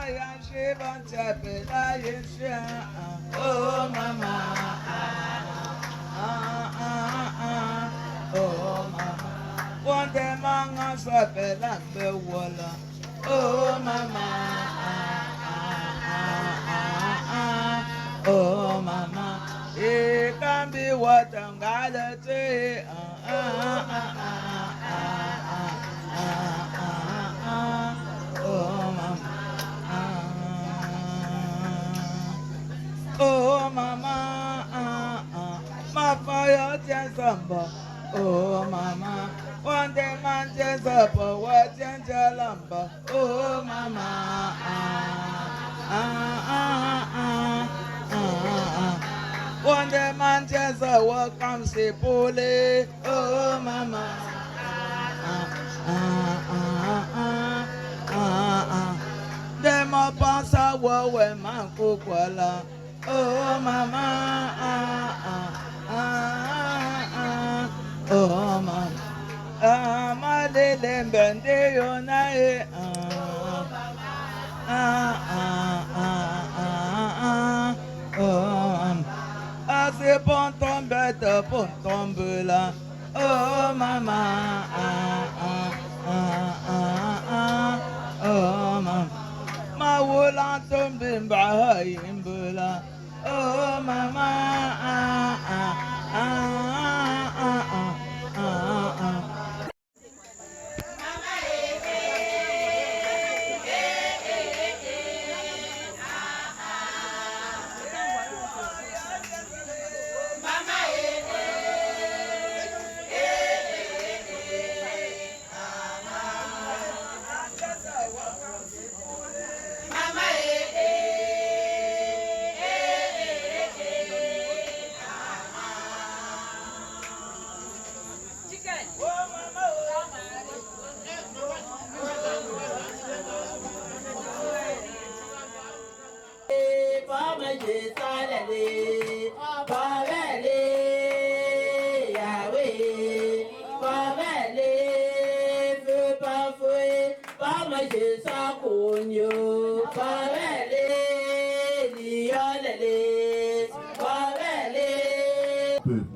ya shiva chapela yesha. Oh mama, oh mama. One day manga swapela bewala. Oh mama, oh mama. It can be what I'm gonna say. Oh mama, my fire just samba. Oh mama, one day man just up, what change a lumber. Oh mama, one day man just a walk come say pole. Oh mama, them a pass a war when man cook wala. Oh mama, oh mama, my little bende yonae. Oh, I say ponton better ponton bula. Oh mama, oh mama. Ma wula tumbin bahayin bula. Oh mama,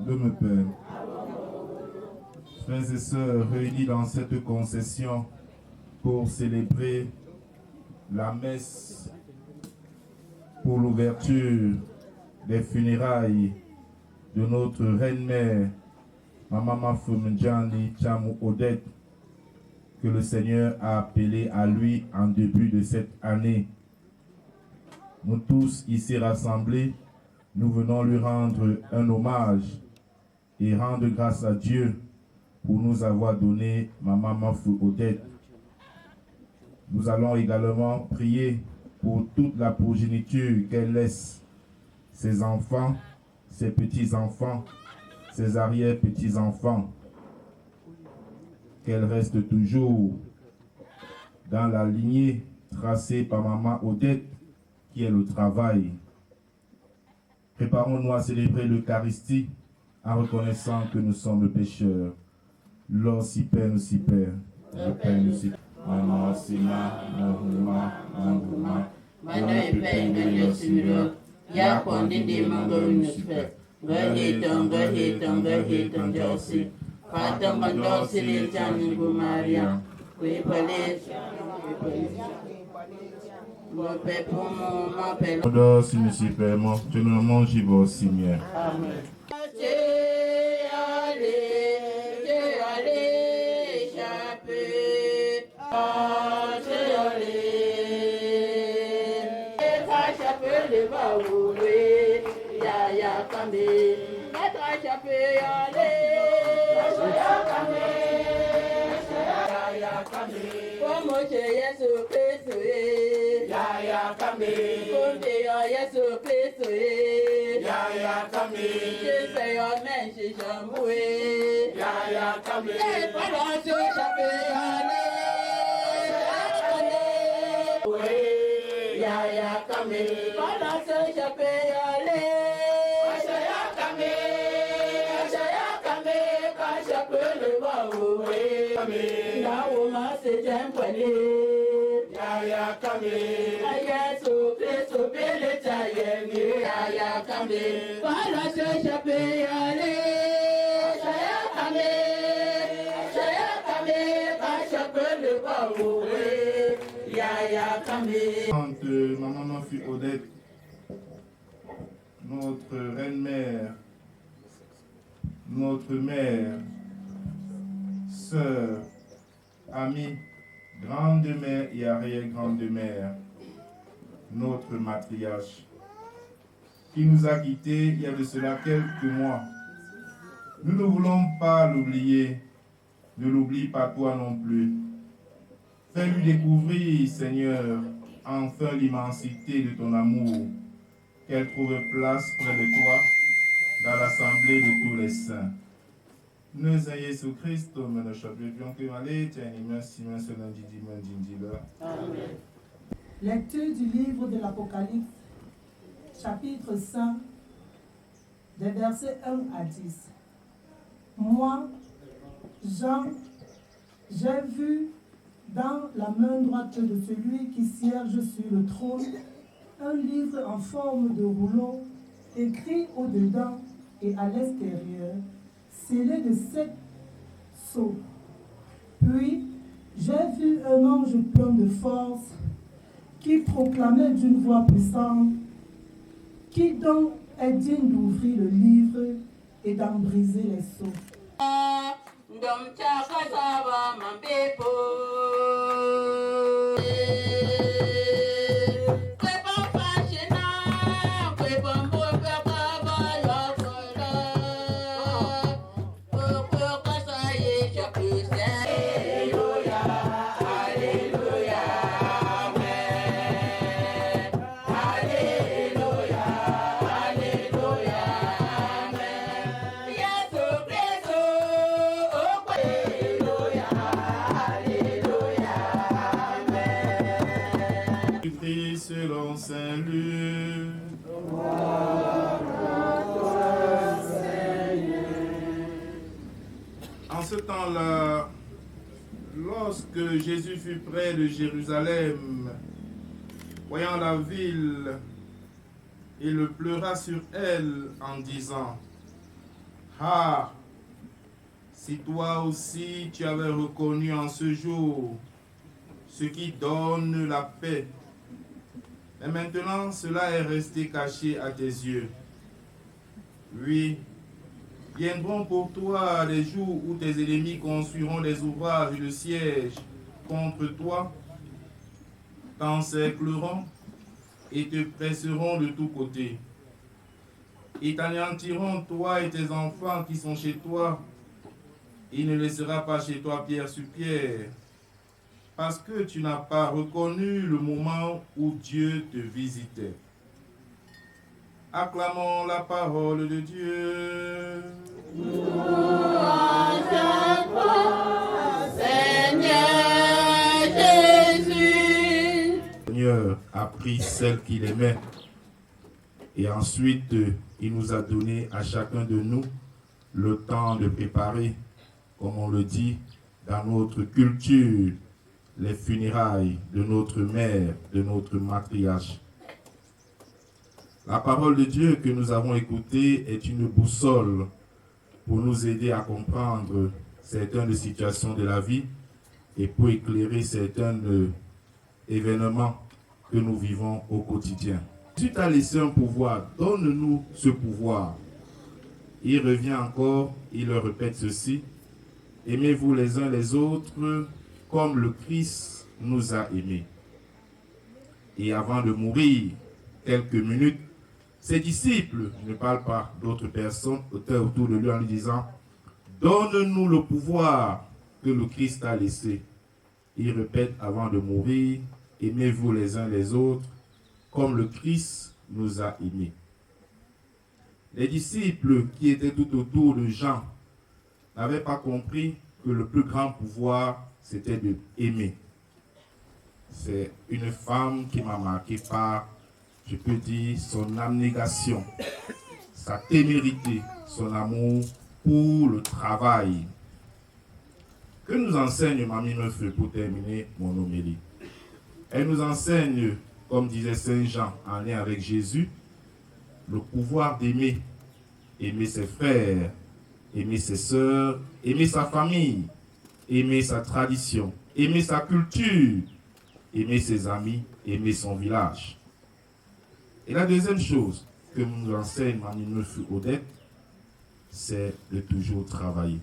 De me père. Frères et sœurs réunis dans cette concession pour célébrer la messe pour l'ouverture des funérailles de notre reine-mère, Maman Fumjani Chamou Odette, que le Seigneur a appelé à lui en début de cette année. Nous tous ici rassemblés, nous venons lui rendre un hommage et rendre grâce à Dieu pour nous avoir donné Maman Odette. Nous allons également prier pour toute la progéniture qu'elle laisse, ses enfants, ses petits-enfants, ses arrière-petits-enfants, qu'elle reste toujours dans la lignée tracée par Maman Odette, qui est le travail. Préparons-nous à célébrer l'Eucharistie en reconnaissant que nous sommes pécheurs. Lors si père nous si père, le père nous si Maman Sima, Mahuma, Mahuma, Mana Pépin de Yosiro, Ya Kondi Mangorunuspé, Gahitan Josi, Fatam Bandosi Lijaningu Maria, Quipale, mon père pour mon père. Odo si nous si père, mon tu nous manges aussi bien. Amen. Como Yesu Kristo ya kami kunde yo Yesu Kristo ya kami se yo menshi jambu ya kami para so shape ya kami para so shape Yaya Kami. Yesu Kristo Beleta Yeni Yaya Kami. Para se chapeyale. Yaya Kami. Yaya Kami. Kachapele Baoué. Yaya Kami. Ma maman fut Odette, notre reine-mère, notre mère, sœur, amie, grande-mère et arrière-grande-mère, notre matriarche, qui nous a quittés il y a de cela quelques mois. Nous ne voulons pas l'oublier, ne l'oublie pas toi non plus. Fais-lui découvrir, Seigneur, enfin l'immensité de ton amour, qu'elle trouve place près de toi, dans l'assemblée de tous les saints. Nous ayons Jésus-Christ, mais nous chapitrions que malé, tiens, merci, merci, Amen. Lecture du livre de l'Apocalypse, chapitre 5, des versets 1 à 10. Moi, Jean, j'ai vu dans la main droite de celui qui siège sur le trône un livre en forme de rouleau, écrit au-dedans et à l'extérieur, scellé de 7 sceaux. Puis, j'ai vu un ange plein de force qui proclamait d'une voix puissante: qui donc est digne d'ouvrir le livre et d'en briser les sceaux? Selon Saint Luc. En ce temps-là, lorsque Jésus fut près de Jérusalem, voyant la ville, il pleura sur elle en disant: Ah, si toi aussi tu avais reconnu en ce jour ce qui donne la paix, mais maintenant, cela est resté caché à tes yeux. Oui, viendront pour toi les jours où tes ennemis construiront des ouvrages de siège contre toi, t'encercleront et te presseront de tous côtés. Ils t'anéantiront, toi et tes enfants qui sont chez toi. Il ne laissera pas chez toi pierre sur pierre, parce que tu n'as pas reconnu le moment où Dieu te visitait. Acclamons la parole de Dieu. Seigneur Jésus. Le Seigneur a pris celle qu'il aimait et ensuite il nous a donné à chacun de nous le temps de préparer, comme on le dit dans notre culture, les funérailles de notre mère, de notre matriarche. La parole de Dieu que nous avons écoutée est une boussole pour nous aider à comprendre certaines situations de la vie et pour éclairer certains événements que nous vivons au quotidien. Tu t'as laissé un pouvoir, donne-nous ce pouvoir. Il revient encore, il leur répète ceci: aimez-vous les uns les autres comme le Christ nous a aimés. Et avant de mourir, quelques minutes, ses disciples, je ne parle pas d'autres personnes, étaient autour de lui en lui disant: donne-nous le pouvoir que le Christ a laissé. Il répète avant de mourir: aimez-vous les uns les autres comme le Christ nous a aimés. Les disciples qui étaient tout autour de Jean n'avaient pas compris que le plus grand pouvoir, c'était de aimer. C'est une femme qui m'a marqué par, je peux dire, son abnégation, sa témérité, son amour pour le travail. Que nous enseigne Mamie Meufeu pour terminer mon homélie? Elle nous enseigne, comme disait Saint Jean en lien avec Jésus, le pouvoir d'aimer. Aimer ses frères, aimer ses sœurs, aimer sa famille, aimer sa tradition, aimer sa culture, aimer ses amis, aimer son village. Et la deuxième chose que nous enseigne Mamie Meufou Odette, c'est de toujours travailler.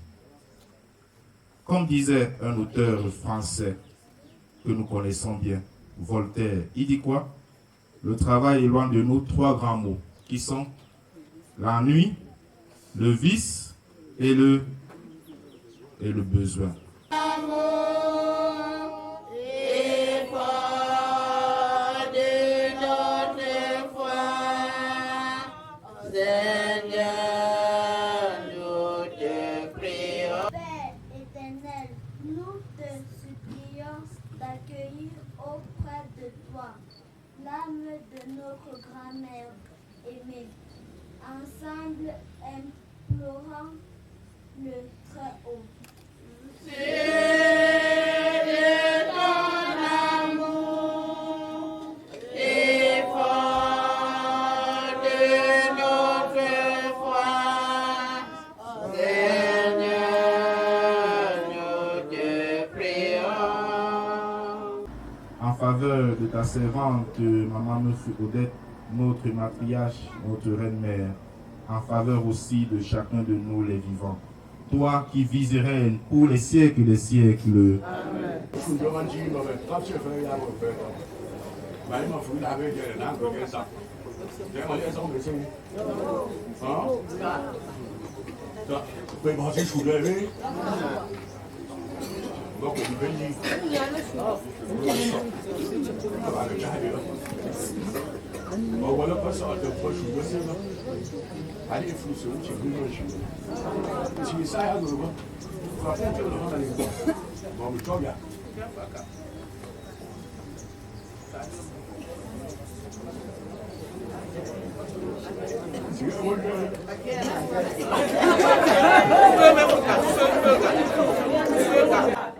Comme disait un auteur français que nous connaissons bien, Voltaire, il dit quoi? Le travail est loin de nous 3 grands mots qui sont l'ennui, le vice et le besoin. L'âme de notre grand-mère aimée, ensemble implorant le Très-Haut. C'est de ton amour et fort de notre foi, Seigneur, nous te prions. En faveur de ta servante, Maman Meufou Odette, notre matriarche, notre reine-mère, en faveur aussi de chacun de nous les vivants. Toi qui vis et règnes pour les siècles des siècles. Amen.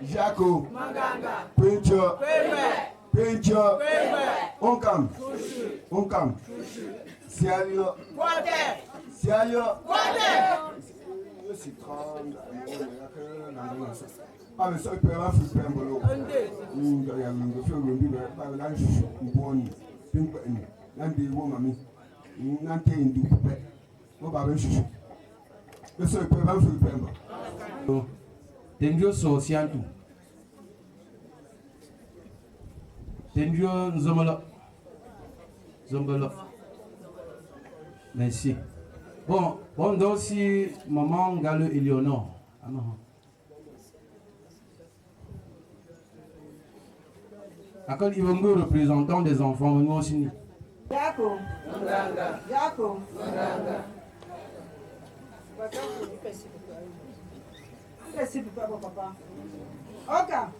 Jaco, Pincho, Onkam, Sialio, pas le seul père fut Pembolo. Nous avons fait le livre par l'âge bon, Pimpani, l'année où mamie, n'ante une double. Nous avons chouchou. Le seul père fut Pembolo. Tendio social tout. Tendio Zomolo. Merci. Bon donc si maman Gallo Eleonore. Akol Ivongo, représentant des enfants, nous aussi. Jaco. Jaco. Merci beaucoup, papa. Oka.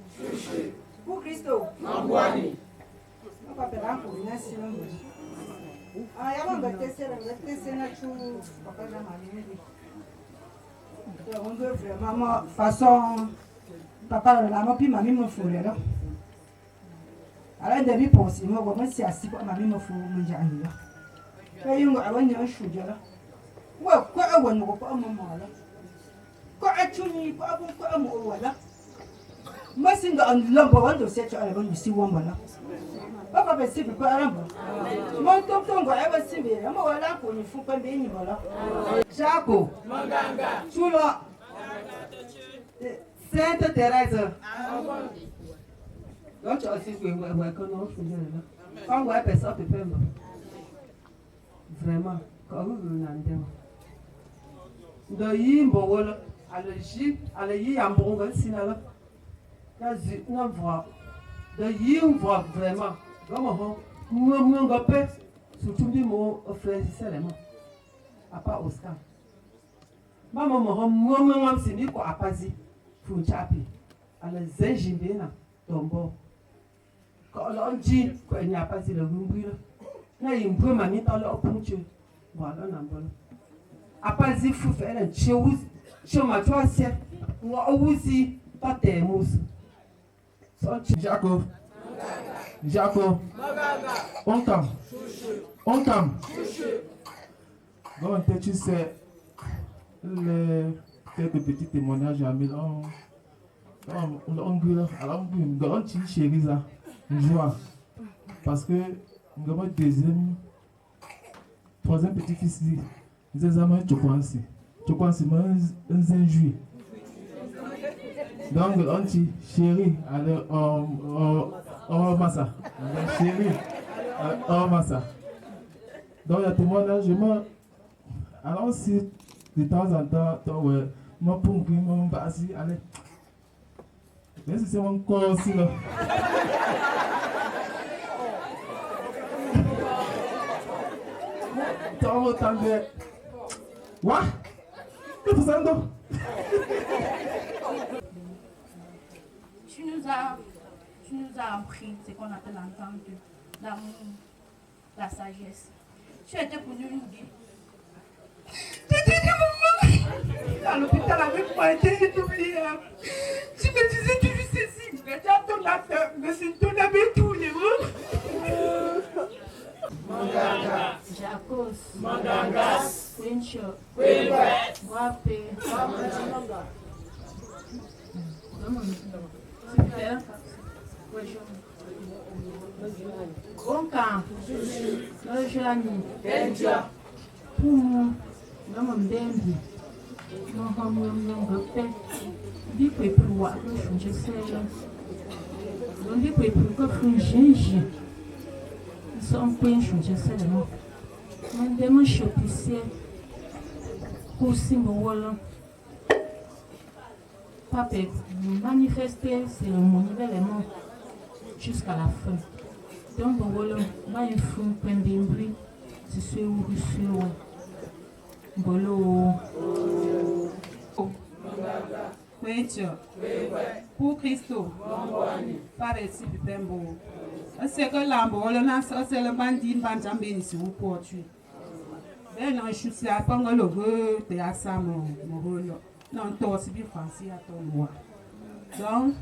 Pour Christo. Mambwani. Papa, là, pour venir si l'on veut. Ah, il y a un peu de tester la chou. Papa, j'ai mal. On veut vraiment façon. Papa, la maman, puis mamie me fout là. Alors, depuis pour si moi, je suis assis pour mamie me fout me dire. Quand il y a un chou là. Ouais, quoi, on ne va pas maman là. Quoi, tu pas quoi, moi là. Moi, c'est dans l'emploi de cette année, je suis là. Papa, c'est plus pas là. Mon tonton, va être si bien. Moi, là, pour il faut pas bien, voilà. Jaco, Chula, Sainte Thérèse. Donc, tu as aussi que vous avez quand vous avez ça, tu peux vraiment, quand vous n'entendez pas. De Yimbo, à l'Égypte, à l'Yambo, si là. On voit de Yimbo vraiment. Comment on va faire surtout du mot frère seulement. À part Oscar. Maman, moi, c'est ni quoi à Pazi. Funchapi. À la Zéjibena, tombeau. Quand on dit qu'il n'y a pas de rumbu, il y a une bonne mamie dans leur puncture. Voilà, on a bon. À Pazi, il faut faire un chose. Je m'attends, c'est. Moi aussi, pas tes mousses. Jacob, Jaco. Onkam. Onkam. Bon, tu sais, les quelques petits témoignages à mis on chérie ça, joie. Parce que mon deuxième, troisième petit-fils dit, ils ont tu penses, un juillet. Donc on dit chérie, allez, oh massa, chérie, oh massa. Donc il y a témoignage, alors si de temps en temps, ouais, mon pompe, mon basi, allez. Mais c'est mon corps aussi là. Tant autant de. Quoi? Que vous en donc? Tu nous as appris ce qu'on appelle en tant que l'amour, la sagesse. Tu étais pour nous guider. Tu étais maman à l'hôpital avec moi, tu étais oublié. Tu me disais toujours ceci, mais tu as ton affaire, mais c'est ton ami tous les mots. Manganga, Jacos, Mangangas, Quincho, Quilbert, Wape, Manga, Super, Onka, Lojani, Benja, Pumu, Namambendi, Mohammed, Bipe pour je sais. On dit que Fungingi. Son point, je sais le mot. Mon démon chopissé, aussi mon Papa, manifester cérémonie élément jusqu'à la fin. Donc, voilà, va y fou, point d'imbri, c'est ce où je suis. Bolo. Pour Christo, par ici, Pembo. C'est que l'ambo, le nas, c'est le bandit, bandit, si vous portez. Ben non, je suis à Pangolo, de Assam, mon rôle. Non, toi, c'est bien français à ton moi. Donc,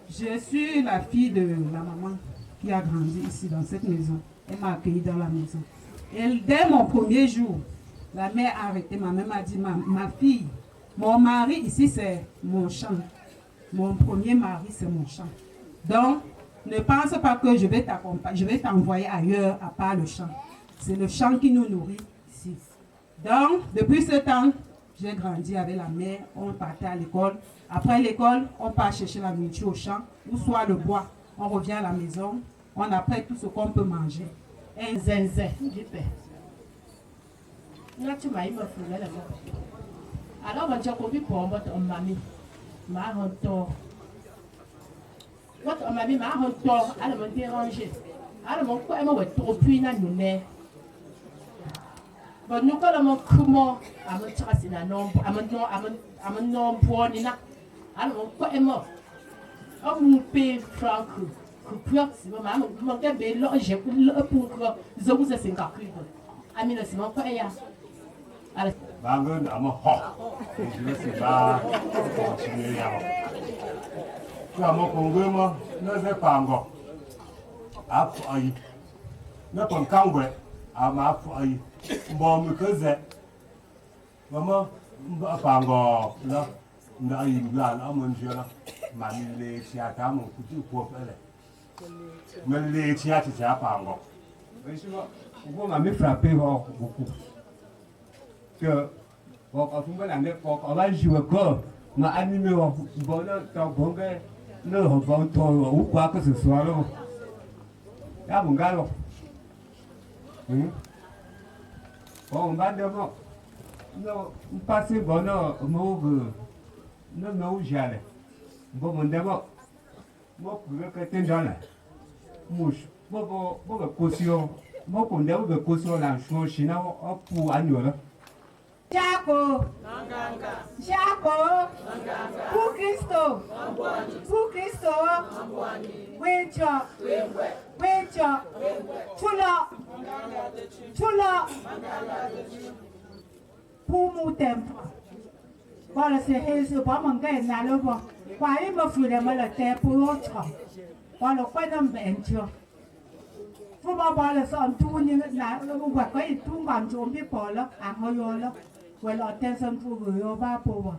je suis la fille de la maman qui a grandi ici dans cette maison. Elle m'a accueilli dans la maison. Et dès mon premier jour, la mère a arrêté, ma mère m'a dit, ma fille, mon mari ici c'est mon champ. Mon premier mari c'est mon champ. Donc, ne pense pas que je vais t'accompagner, je vais t'envoyer ailleurs à part le champ. C'est le champ qui nous nourrit ici. Donc, depuis ce temps, j'ai grandi avec la mère, on partait à l'école. Après l'école, on part chercher la nourriture au champ, ou soit le bois. On revient à la maison, on apprend tout ce qu'on peut manger. Un zinzin, du pain. Là, tu m'as eu ma foule, là. Alors, on t'a copié pour votre mamie. Ma rentort. Votre mamie m'a rentort, elle m'a dérangé. Elle m'a quoi, elle m'a trop puis dans nous nez. Bon, nous, quand on m'a comment, elle m'a tracé la nombre, elle m'a nombre pour Nina. Elle m'a quoi, elle m'a. On m'a payé franc. C'est bon, maman, je m'en vais là, j'ai pour que je vous ai 50 plus. Amina, c'est mon père. Bangun ama ho. Je ne sais pas continuer avant. Tu as mon congrès, moi, ne sais pas encore. Aïe. Ne pas qu'un à ma aïe. Bon, me que c'est. Maman, pas encore. Là, n'aïe, là, à mon Dieu, là. Ma mille chiata, mon coutu pour faire. Mais les chiatas, tu n'as pas encore. Vous m'avez frappé beaucoup. Que quand on va jouer corps, m'a animé au bonheur, tant qu'on gagne, ne revend ou quoi que ce soit là. Là, mon gars, on va devant. Non, passer bonheur, non, non, j'allais. Bon, mon devant. Moi, pour que tu es dans la mouche, bon, caution. Moi, pour me caution, la chose, sinon, pour annuler. Jaco, Jaco, pour Christo, Wecho, Chulo, pour mon temple. Voilà, c'est ce pas mon gars, n'a le bon. Quoi, il me fout le mal à terre pour l'autre. Voilà quoi d'un benture. Faut pas voir le son tout ni la ou quoi il tout quand on peut pas là à hoyo là. Voilà attention pour eux va pour.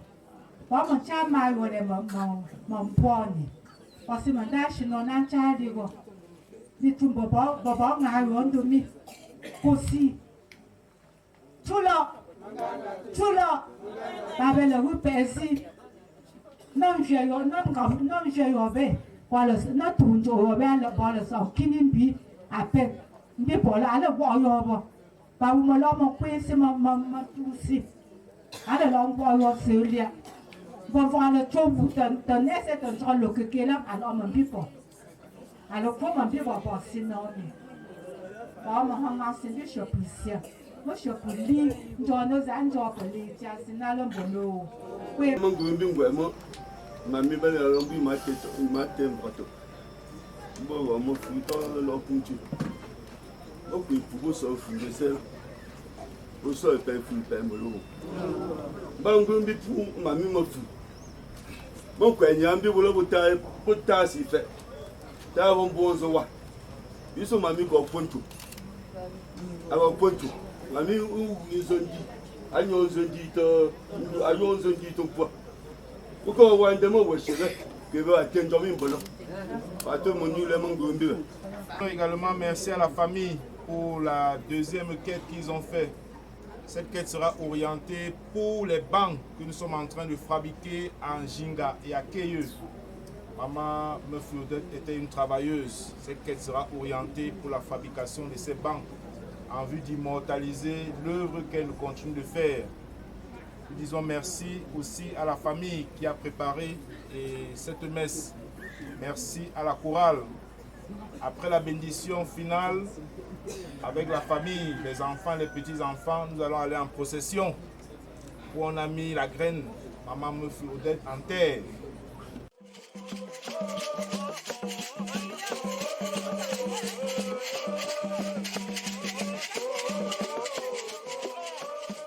Wa mon chama wo le mon poni. Parce que mon dash non na cha di go. Ni tu bobo nga yo ndo mi. Kosi. Chulo. Ba le wu pesi. Non je yo be. Voilà na tu jo yo be le ba le so kinin bi ape. Mbi bola le wo yo bo. Ba wo mo lo mo kwesi mo tu si. Ale lo wo yo se lia. Bon, voilà, tu as laissé ton temps le que là, alors mon bifo. Alors, pour mon bifo, sinon, moi, je suis plus moi, je suis plus libre. Je nous enjoy pour les tiens, sinon, le boulot. Oui, mon goût, moi, ma mère, elle a l'envie, ma tête, bon, mon foutu, leur puntu. Donc, il faut se faire de sel. Au sol, il faut faire de l'eau. Bon, je pour ma mère, bon, quand il y a un peu de temps, si fait. T'as un bon zoa. Ils sont mamie qui ont poncho. Alors, poncho. Mamie, où ils ont dit. Agnon ont dit ton poids. Pourquoi on va demander que va attendre un peu. Pas tout le monde les mangue. Également, merci à la famille pour la deuxième quête qu'ils ont fait. Cette quête sera orientée pour les bancs que nous sommes en train de fabriquer en Jinga et à Keyeux. Maman Meufloudette était une travailleuse. Cette quête sera orientée pour la fabrication de ces bancs en vue d'immortaliser l'œuvre qu'elle continue de faire. Nous disons merci aussi à la famille qui a préparé cette messe. Merci à la chorale. Après la bénédiction finale, avec la famille, les enfants, les petits-enfants, nous allons aller en procession où on a mis la graine, maman Meufloudette, en terre.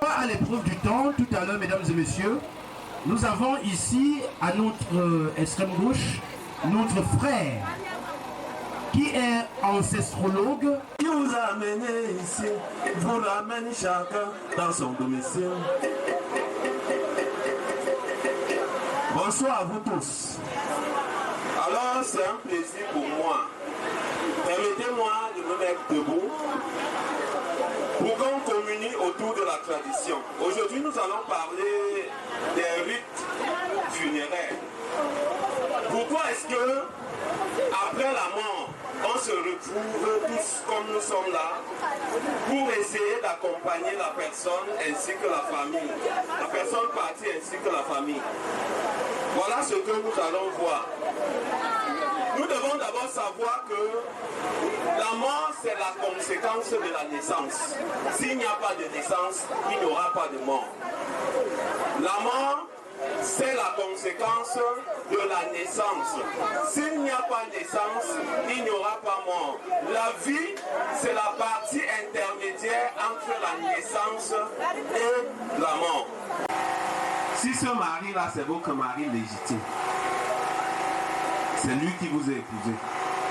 À l'épreuve du temps, tout à l'heure, mesdames et messieurs, nous avons ici à notre extrême gauche notre frère qui est ancestrologue. Il vous a amené ici, il vous ramène chacun dans son domicile. Bonsoir à vous tous. Alors, c'est un plaisir pour moi. Permettez-moi de me mettre debout pour qu'on communie autour de la tradition. Aujourd'hui, nous allons parler des rites funéraires. Pourquoi est-ce que, après la mort, on se retrouve tous comme nous sommes là pour essayer d'accompagner la personne ainsi que la famille, la personne partie ainsi que la famille? Voilà ce que nous allons voir. Nous devons d'abord savoir que la mort, c'est la conséquence de la naissance. S'il n'y a pas de naissance, il n'y aura pas de mort. La mort, c'est la conséquence de la naissance. S'il n'y a pas de naissance, il n'y aura pas mort. La vie, c'est la partie intermédiaire entre la naissance et la mort. Si ce mari-là, c'est votre mari légitime, c'est lui qui vous a épousé,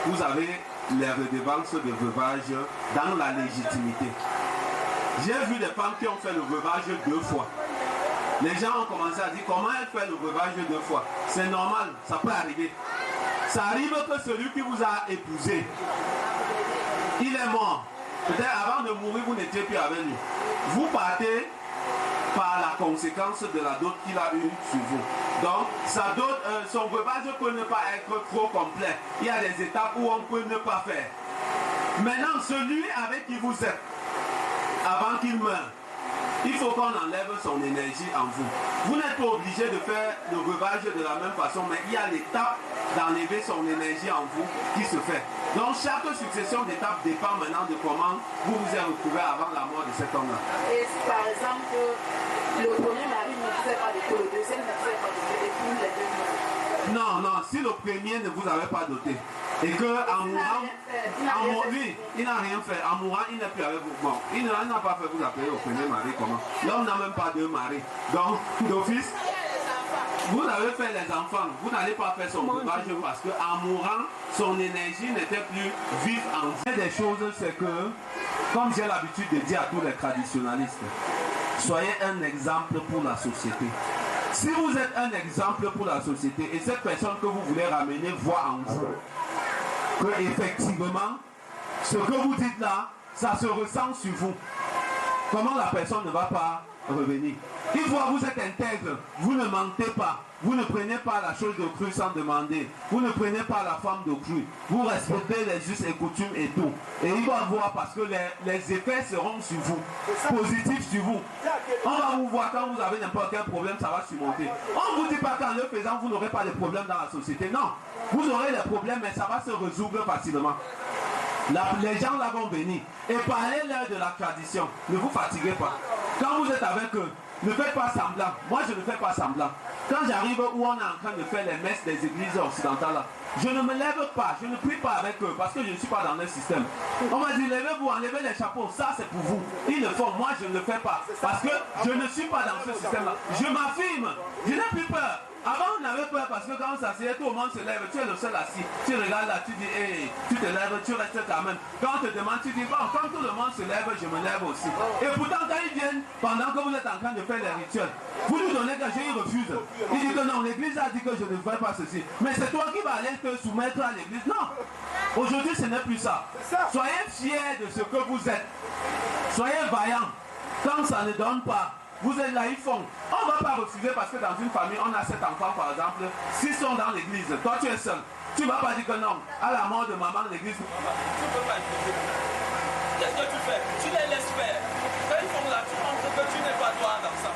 vous avez les redevances de veuvage dans la légitimité. J'ai vu des femmes qui ont fait le veuvage 2 fois. Les gens ont commencé à dire comment elle fait le veuvage 2 fois. C'est normal, ça peut arriver. Ça arrive que celui qui vous a épousé, il est mort. Peut-être avant de mourir, vous n'étiez plus avec lui. Vous partez par la conséquence de la dot qu'il a eue sur vous. Donc, sa dot, son veuvage peut ne pas être trop complet. Il y a des étapes où on peut ne pas faire. Maintenant, celui avec qui vous êtes, avant qu'il meure, il faut qu'on enlève son énergie en vous. Vous n'êtes pas obligé de faire le veuvage de la même façon, mais il y a l'étape d'enlever son énergie en vous qui se fait. Donc chaque succession d'étapes dépend maintenant de comment vous vous êtes retrouvé avant la mort de cet homme-là. Et si par exemple, le premier mari ne faisait pas de le deuxième ne faisait pas de et puis les deux meurent. Non, non, si le premier ne vous avait pas doté, et que en mourant, lui, il n'a rien fait, en mourant, il n'est plus avec vous. Bon, il n'a pas fait vous appeler au premier mari, comment? L'homme n'a même pas 2 maris. Donc, d'office, Vous avez fait les enfants, vous n'allez pas faire son dommage parce qu'en mourant, son énergie n'était plus vive en vous. Une des choses, c'est que, comme j'ai l'habitude de dire à tous les traditionnalistes, soyez un exemple pour la société. Si vous êtes un exemple pour la société et cette personne que vous voulez ramener voit en vous que effectivement, ce que vous dites là, ça se ressent sur vous. Comment la personne ne va pas revenir? Il voit vous êtes intègre, vous ne mentez pas, vous ne prenez pas la chose de cru sans demander, vous ne prenez pas la femme de cru, vous respectez les us et coutumes et tout. Et il va voir parce que les effets seront sur vous, positifs sur vous. On va vous voir quand vous avez n'importe quel problème, ça va surmonter. On ne vous dit pas qu'en le faisant, vous n'aurez pas de problème dans la société. Non, vous aurez des problèmes, mais ça va se résoudre facilement. Les gens là vont venir et parlez-leur de la tradition. Ne vous fatiguez pas. Quand vous êtes avec eux, ne faites pas semblant. Moi, je ne fais pas semblant. Quand j'arrive où on est en train de faire les messes des églises occidentales, là, je ne me lève pas, je ne prie pas avec eux parce que je ne suis pas dans le système. On m'a dit, levez-vous, enlevez les chapeaux, ça c'est pour vous. Ils le font, moi je ne le fais pas parce que je ne suis pas dans ce système-là. Je m'affirme, je n'ai plus peur. Avant on avait peur parce que quand on s'assied, tout le monde se lève, tu es le seul assis. Tu regardes là, tu dis, hey, tu te lèves, tu restes quand même. Quand on te demande, tu dis, bon, quand tout le monde se lève, je me lève aussi. Et pourtant quand ils viennent, pendant que vous êtes en train de faire les rituels, vous lui donnez quelque chose, il refuse. Il dit que non, l'église a dit que je ne ferai pas ceci. Mais c'est toi qui vas aller te soumettre à l'église. Non, aujourd'hui ce n'est plus ça. Soyez fiers de ce que vous êtes. Soyez vaillants. Quand ça ne donne pas, vous êtes là, ils font. On ne va pas refuser parce que dans une famille, on a 7 enfants par exemple. S'ils sont dans l'église, toi tu es seul. Tu ne vas pas dire que non, à la mort de maman, l'église. Tu ne peux pas refuser. Qu'est-ce que tu fais? Tu les laisses faire. Quand ils font là, tu montres que tu n'es pas toi dans ça.